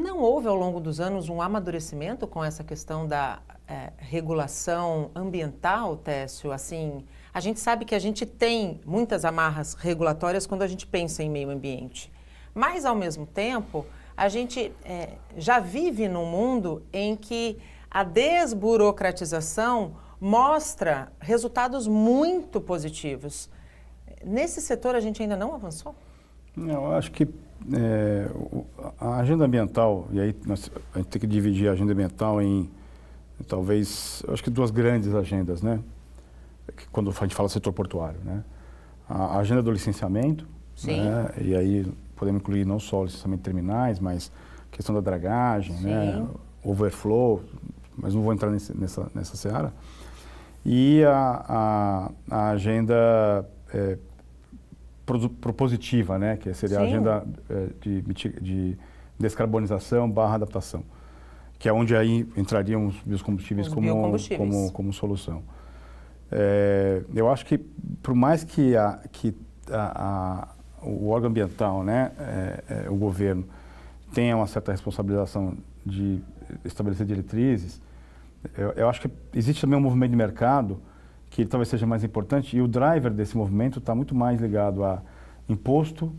não houve ao longo dos anos um amadurecimento com essa questão da regulação ambiental, Técio? Assim, a gente sabe que a gente tem muitas amarras regulatórias quando a gente pensa em meio ambiente, mas, ao mesmo tempo, a gente já vive num mundo em que a desburocratização mostra resultados muito positivos. Nesse setor, a gente ainda não avançou? Não, eu acho que a agenda ambiental, e aí a gente tem que dividir a agenda ambiental em, talvez, eu acho que duas grandes agendas, né? Quando a gente fala setor portuário, né? A agenda do licenciamento, né? E aí podemos incluir não só o licenciamento de terminais, mas questão da dragagem, né? Overflow, mas não vou entrar nessa seara. E a agenda propositiva, né? Que seria a agenda de descarbonização / adaptação, que é onde aí entrariam os biocombustíveis como solução. Eu acho que, por mais que o órgão ambiental, né, o governo, tenha uma certa responsabilização de estabelecer diretrizes, eu acho que existe também um movimento de mercado que talvez seja mais importante, e o driver desse movimento está muito mais ligado a imposto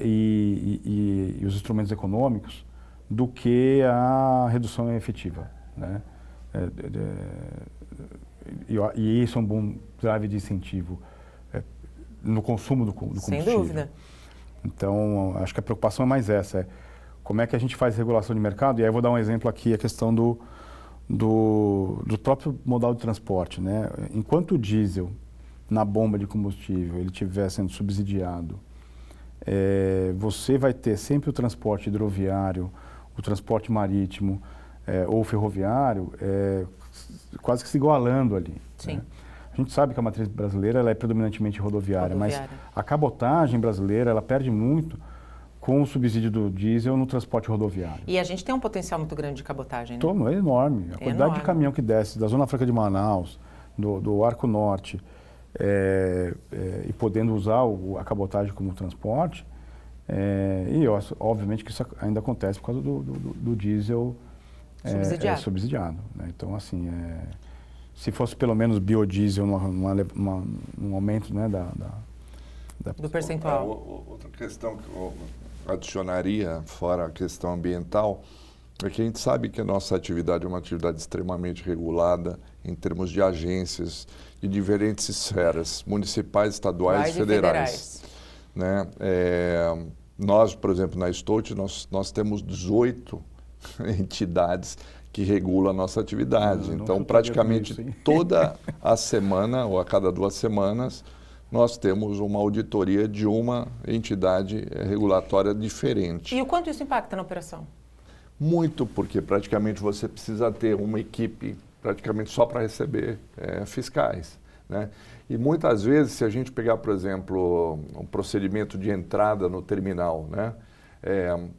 e os instrumentos econômicos do que a redução efetiva, né? E isso é um bom drive de incentivo no consumo do combustível. Sem dúvida. Então, acho que a preocupação é mais essa, como é que a gente faz regulação de mercado, e aí eu vou dar um exemplo aqui, a questão do próprio modal de transporte, né? Enquanto o diesel na bomba de combustível ele estiver sendo subsidiado, você vai ter sempre o transporte hidroviário, o transporte marítimo ou ferroviário quase que se igualando ali. Sim. Né? A gente sabe que a matriz brasileira ela é predominantemente rodoviária, mas a cabotagem brasileira ela perde muito com o subsídio do diesel no transporte rodoviário. E a gente tem um potencial muito grande de cabotagem, né? É enorme. A quantidade de caminhão que desce da Zona Franca de Manaus, do Arco Norte, e podendo usar a cabotagem como transporte, obviamente que isso ainda acontece por causa do diesel subsidiado. Né? Então, assim, se fosse pelo menos biodiesel num aumento, né, do percentual. Outra questão que eu adicionaria, fora a questão ambiental, é que a gente sabe que a nossa atividade é uma atividade extremamente regulada em termos de agências de diferentes esferas, municipais, estaduais e federais. Né? Nós, por exemplo, na Stolt, nós temos 18 entidades que regulam a nossa atividade. Então, praticamente toda a semana, ou a cada 2 semanas, nós temos uma auditoria de uma entidade regulatória diferente. E o quanto isso impacta na operação? Muito, porque praticamente você precisa ter uma equipe praticamente só para receber fiscais. Né? E muitas vezes, se a gente pegar, por exemplo, um procedimento de entrada no terminal, né?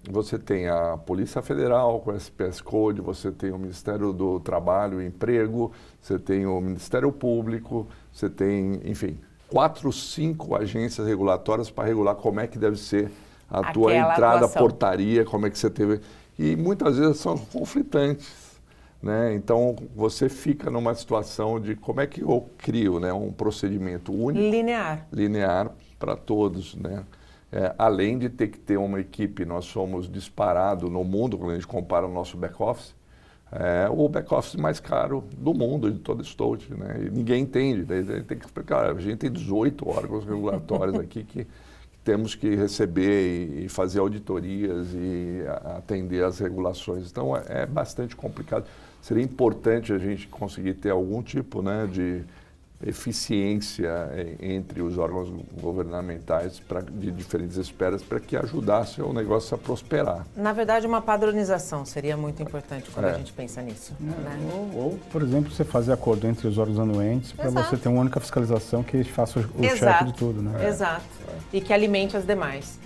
Você tem a Polícia Federal com o SPS Code, você tem o Ministério do Trabalho e Emprego, você tem o Ministério Público, você tem, enfim, 4, 5 agências regulatórias para regular como é que deve ser a tua entrada, portaria, como é que você teve... E muitas vezes são conflitantes, né? Então, você fica numa situação de como é que eu crio, né, um procedimento único... Linear para todos, né? Além de ter que ter uma equipe, nós somos disparados no mundo, quando a gente compara o nosso back-office, o back-office mais caro do mundo, de toda a Stolt, né? E ninguém entende, daí a gente tem que explicar. A gente tem 18 órgãos regulatórios aqui que temos que receber e fazer auditorias e atender às regulações. Então, é bastante complicado. Seria importante a gente conseguir ter algum tipo, né, de eficiência entre os órgãos governamentais de diferentes esferas para que ajudasse o negócio a prosperar. Na verdade, uma padronização seria muito importante quando a gente pensa nisso. Né? Ou, por exemplo, você fazer acordo entre os órgãos anuentes para você ter uma única fiscalização que faça o cheque de tudo. Né? Exato. E que alimente as demais.